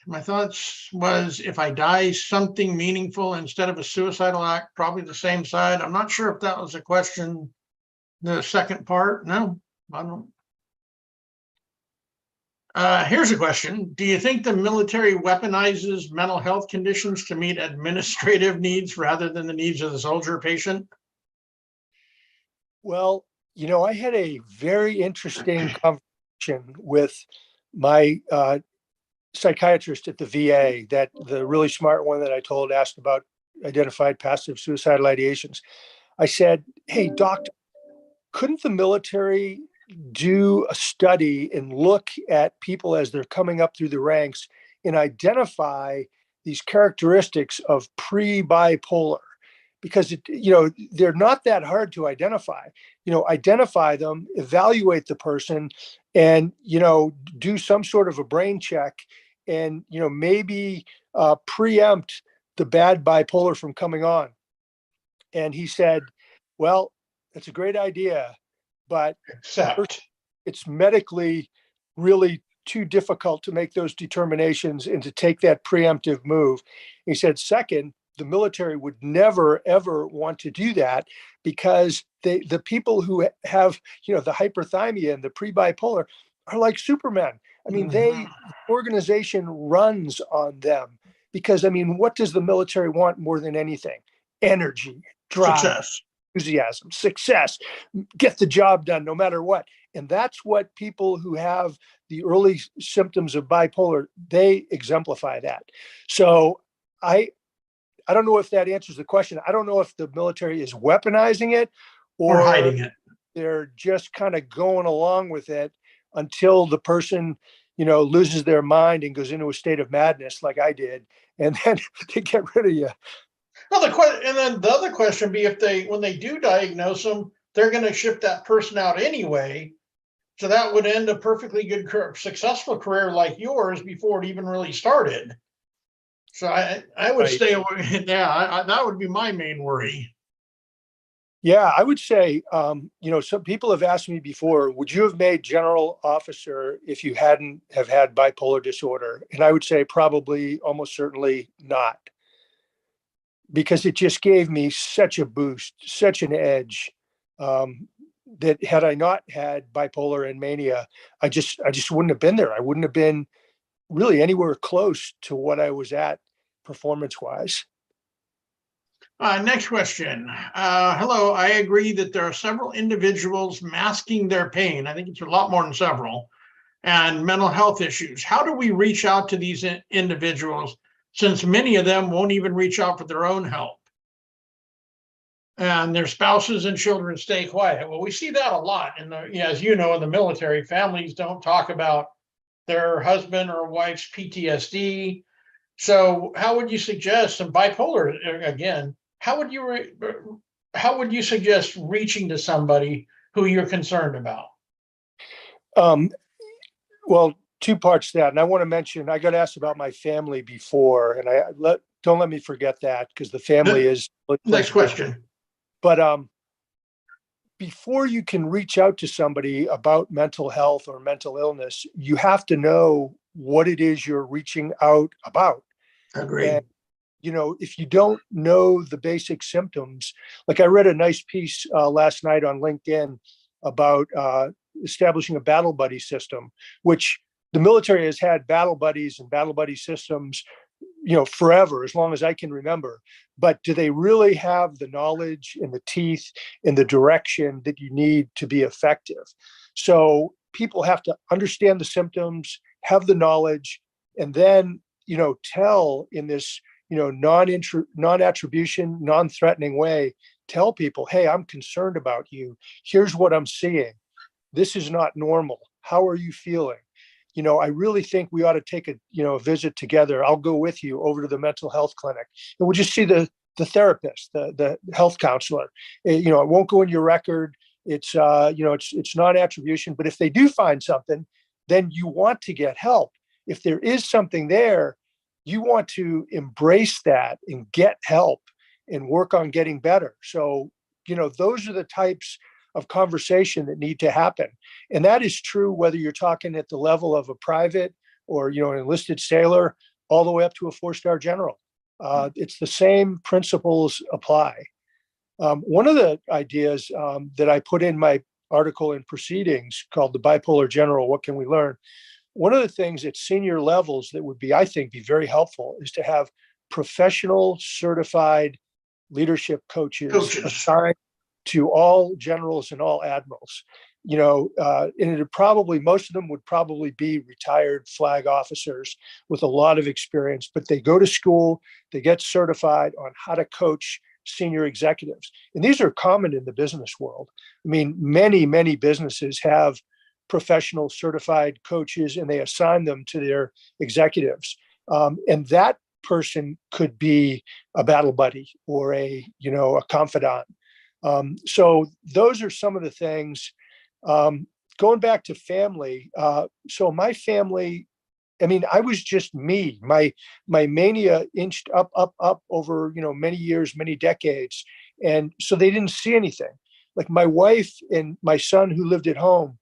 my thoughts was, if I die, something meaningful instead of a suicidal act, probably the same side. I'm not sure if that was a question. The second part, no, I don't. Here's a question. Do you think the military weaponizes mental health conditions to meet administrative needs rather than the needs of the soldier patient? Well, I had a very interesting conversation with my psychiatrist at the VA, that the really smart one that I told asked about identified passive suicidal ideations. I said, hey, doctor, couldn't the military do a study and look at people as they're coming up through the ranks and identify these characteristics of pre-bipolar? Because they're not that hard to identify. Identify them, evaluate the person, and do some sort of a brain check, and maybe preempt the bad bipolar from coming on. And he said, well, that's a great idea, but Except, it's medically really too difficult to make those determinations and to take that preemptive move. He said, second, the military would never, ever want to do that, because the people who have, the hyperthymia and the pre-bipolar are like Superman. I mean, the organization runs on them, because, I mean, what does the military want more than anything? Energy, drive, success. enthusiasm, success, get the job done no matter what. And that's what people who have the early symptoms of bipolar, they exemplify that. So I don't know if that answers the question. I don't know if the military is weaponizing it, Or or hiding it. they're just kind of going along with it until the person, loses their mind and goes into a state of madness like I did, and then they get rid of you. Well, and then the other question would be, if when they do diagnose them, they're going to ship that person out anyway. So that would end a perfectly good, successful career like yours before it even really started. So I would Right. stay away. Yeah, that would be my main worry. Yeah, I would say, some people have asked me before, would you have made general officer if you hadn't have had bipolar disorder? And I would say probably, almost certainly not, because it just gave me such a boost, such an edge, that had I not had bipolar and mania, I just wouldn't have been there. I wouldn't have been really anywhere close to what I was at performance wise. Next question. Hello, I agree that there are several individuals masking their pain. I think it's a lot more than several, and mental health issues. How do we reach out to these individuals, since many of them won't even reach out for their own help? And their spouses and children stay quiet. Well, we see that a lot as you know, in the military. Families don't talk about their husband or wife's PTSD. So how would you suggest, and bipolar again, how would you suggest reaching to somebody who you're concerned about? Well, two parts to that. And I want to mention, I got asked about my family before, and don't let me forget that, because the family is Next question. But before you can reach out to somebody about mental health or mental illness, you have to know what it is you're reaching out about. Agreed. And, if you don't know the basic symptoms, like I read a nice piece last night on LinkedIn about establishing a battle buddy system, which the military has had battle buddies and battle buddy systems, forever, as long as I can remember. But do they really have the knowledge and the teeth and the direction that you need to be effective? So people have to understand the symptoms, have the knowledge, and then, tell in this, non-attribution, non-threatening way, tell people, hey, I'm concerned about you. Here's what I'm seeing. This is not normal. How are you feeling? I really think we ought to take a visit together. I'll go with you over to the mental health clinic, and we'll just see the therapist, the health counselor. It won't go in your record. It's it's not attribution. But if they do find something, then you want to get help. If there is something there, you want to embrace that and get help and work on getting better. So, those are the types of conversation that need to happen. And that is true whether you're talking at the level of a private or, an enlisted sailor, all the way up to a 4-star general. It's the same principles apply. One of the ideas that I put in my article in Proceedings called The Bipolar General, What Can We Learn? One of the things at senior levels that would be, I think, be very helpful is to have professional certified leadership coaches assigned to all generals and all admirals. And it probably, most of them would probably be retired flag officers with a lot of experience, but they go to school, they get certified on how to coach senior executives. And these are common in the business world. I mean, many, many businesses have professional certified coaches and they assign them to their executives. And that person could be a battle buddy or a confidant. So those are some of the things. Going back to family. So my family, I mean, I was just me. My mania inched up over, many years, many decades. And so they didn't see anything. Like my wife and my son who lived at home,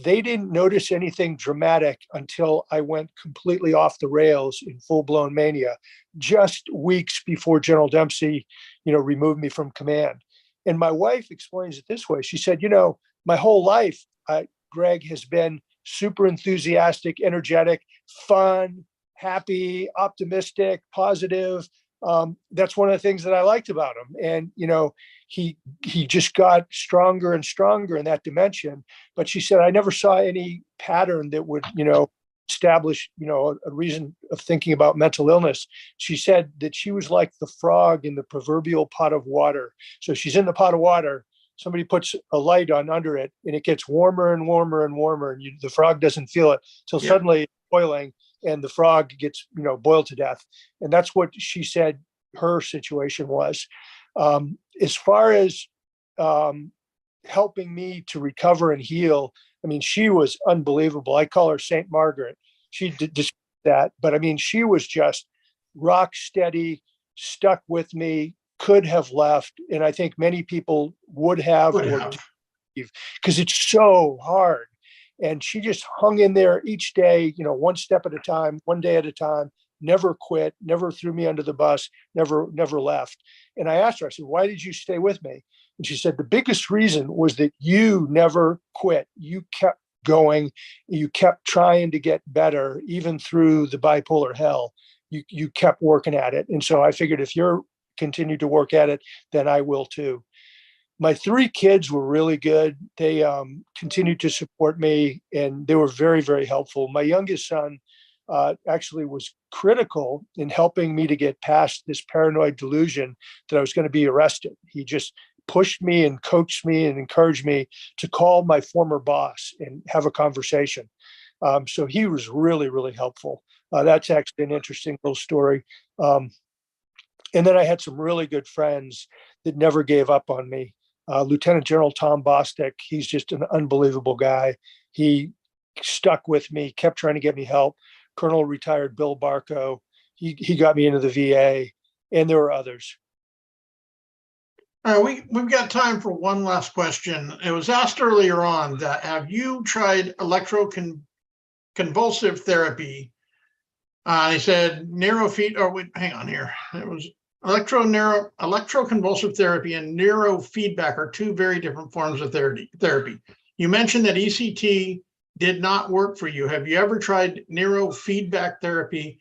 they didn't notice anything dramatic until I went completely off the rails in full-blown mania, just weeks before General Dempsey, removed me from command. And my wife explains it this way. She said, my whole life, Gregg has been super enthusiastic, energetic, fun, happy, optimistic, positive. That's one of the things that I liked about him. And, he just got stronger and stronger in that dimension. But she said, I never saw any pattern that would, establish, a reason of thinking about mental illness. She said that she was like the frog in the proverbial pot of water. So she's in the pot of water. Somebody puts a light on under it and it gets warmer and warmer and warmer. And the frog doesn't feel it till suddenly it's boiling and the frog gets, boiled to death. And that's what she said her situation was. As far as helping me to recover and heal, I mean, she was unbelievable. I call her Saint Margaret. She did that, but I mean, she was just rock steady, stuck with me, could have left. And I think many people would have, because it's so hard. And she just hung in there each day, one step at a time, one day at a time, never quit, never threw me under the bus, never left. And I asked her, I said, why did you stay with me? And she said, the biggest reason was that you never quit. You kept going. You kept trying to get better, even through the bipolar hell. You kept working at it. And so I figured if you're continue to work at it, then I will too. My 3 kids were really good. They continued to support me and they were very, very helpful. My youngest son actually was critical in helping me to get past this paranoid delusion that I was going to be arrested. He just pushed me and coached me and encouraged me to call my former boss and have a conversation. So he was really, really helpful. That's actually an interesting little story. And then I had some really good friends that never gave up on me. Lieutenant General Tom Bostic, he's just an unbelievable guy. He stuck with me, kept trying to get me help. Colonel retired Bill Barco, he got me into the VA, and there were others. We've got time for one last question. It was asked earlier on that have you tried electroconvulsive therapy? They said hang on here. It was electroconvulsive therapy and neurofeedback are 2 very different forms of therapy. You mentioned that ECT did not work for you. Have you ever tried neurofeedback therapy?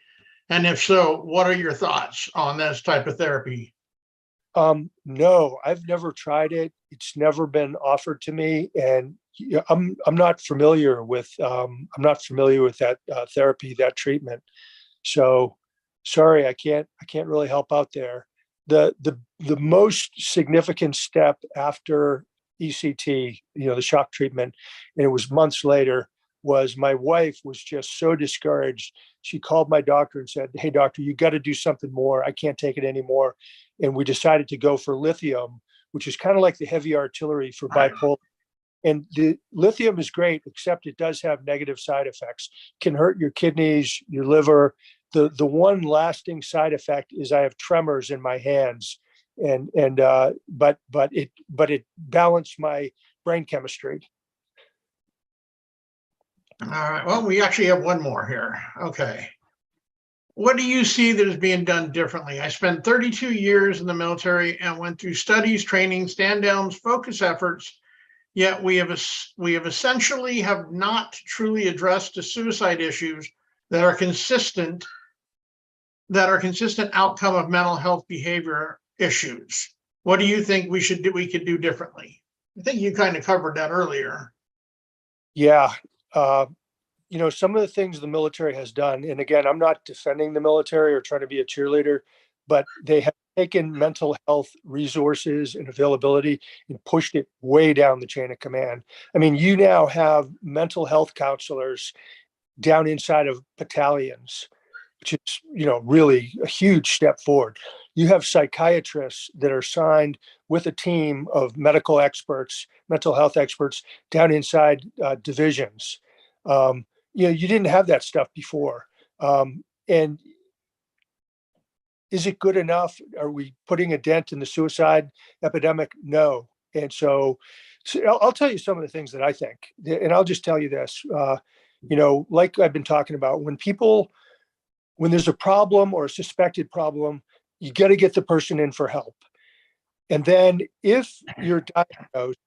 And if so, what are your thoughts on this type of therapy? No, I've never tried it. It's never been offered to me, and I'm not familiar with that therapy, that treatment. So sorry, I can't really help out there. The most significant step after ECT, the shock treatment, and it was months later, was my wife was just so discouraged. She called my doctor and said, hey, doctor, you got to do something more. I can't take it anymore. And we decided to go for lithium, which is kind of like the heavy artillery for bipolar. And the lithium is great, except it does have negative side effects. Can hurt your kidneys, your liver. The one lasting side effect is I have tremors in my hands, but it balanced my brain chemistry. All right. Well, we actually have one more here. Okay. What do you see that is being done differently? I spent 32 years in the military and went through studies, training, stand downs, focus efforts. Yet we have essentially have not truly addressed the suicide issues that are consistent outcome of mental health behavior issues. What do you think we could do differently? I think you kind of covered that earlier. Yeah. Some of the things the military has done, and again, I'm not defending the military or trying to be a cheerleader, but they have taken mental health resources and availability and pushed it way down the chain of command. I mean, you now have mental health counselors down inside of battalions, which is, really a huge step forward. You have psychiatrists that are signed with a team of medical experts, mental health experts down inside divisions. You didn't have that stuff before. And is it good enough? Are we putting a dent in the suicide epidemic? No. And so I'll tell you some of the things that I think, and I'll just tell you this, like I've been talking about, when there's a problem or a suspected problem, you got to get the person in for help. And then if you're diagnosed,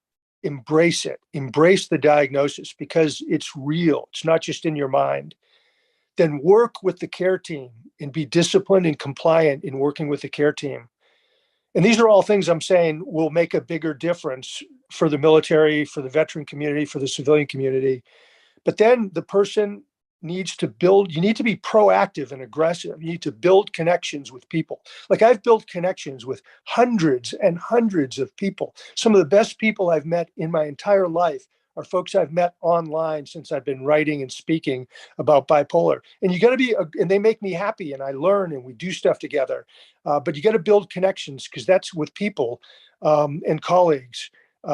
embrace it, embrace the diagnosis, because it's real. It's not just in your mind. Then work with the care team and be disciplined and compliant in working with the care team. And these are all things I'm saying will make a bigger difference for the military, for the veteran community, for the civilian community. But then the person needs to you need to be proactive and aggressive. You need to build connections with people. Like, I've built connections with hundreds and hundreds of people. Some of the best people I've met in my entire life are folks I've met online since I've been writing and speaking about bipolar. And you got to and they make me happy, and I learn, and we do stuff together. But you got to build connections, because that's with people and colleagues.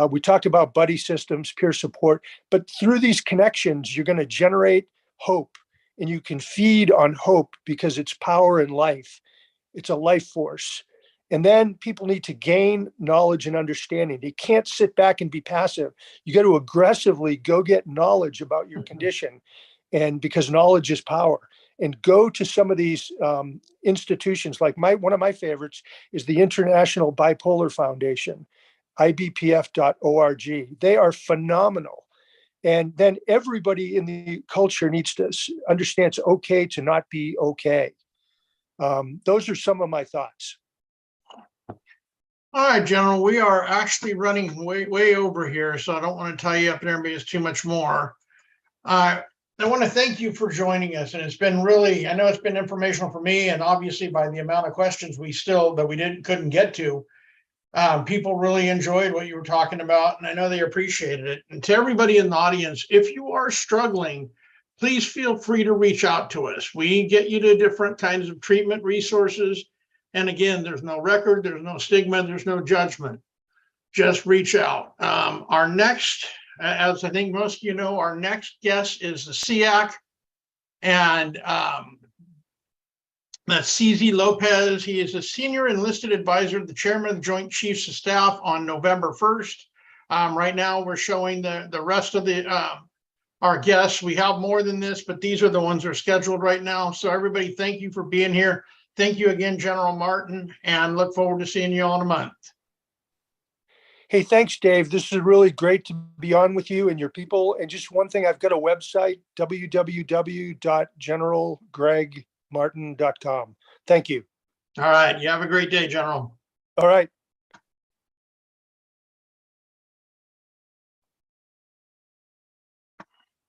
We talked about buddy systems, peer support, but through these connections, you're going to generate hope, and you can feed on hope because it's power in life. It's a life force. And then people need to gain knowledge and understanding. They can't sit back and be passive. You got to aggressively go get knowledge about your condition, and because knowledge is power. And go to some of these institutions. Like one of my favorites is the International Bipolar Foundation, ibpf.org. They are phenomenal. And then everybody in the culture needs to understand it's okay to not be okay. Those are some of my thoughts. All right, General, we are actually running way over here, so I don't want to tie you up in everybody has too much more. I want to thank you for joining us, and it's been really, I know it's been informational for me, and obviously by the amount of questions we couldn't get to, people really enjoyed what you were talking about, and I know they appreciated it. And to everybody in the audience, if you are struggling, please feel free to reach out to us. We get you to different kinds of treatment resources. And again, there's no record, there's no stigma, there's no judgment. Just reach out. Our next, as I think most of you know, our next guest is the SEAC, and that's CZ Lopez. He is a senior enlisted advisor to the chairman of the Joint Chiefs of Staff on November 1st. Right now, we're showing the rest of our guests. We have more than this, but these are the ones that are scheduled right now. So everybody, thank you for being here. Thank you again, General Martin, and look forward to seeing you all in a month. Hey, thanks, Dave. This is really great to be on with you and your people. And just one thing, I've got a website, www.generalgreggmartin.com. Thank you. All right. You have a great day, General. All right.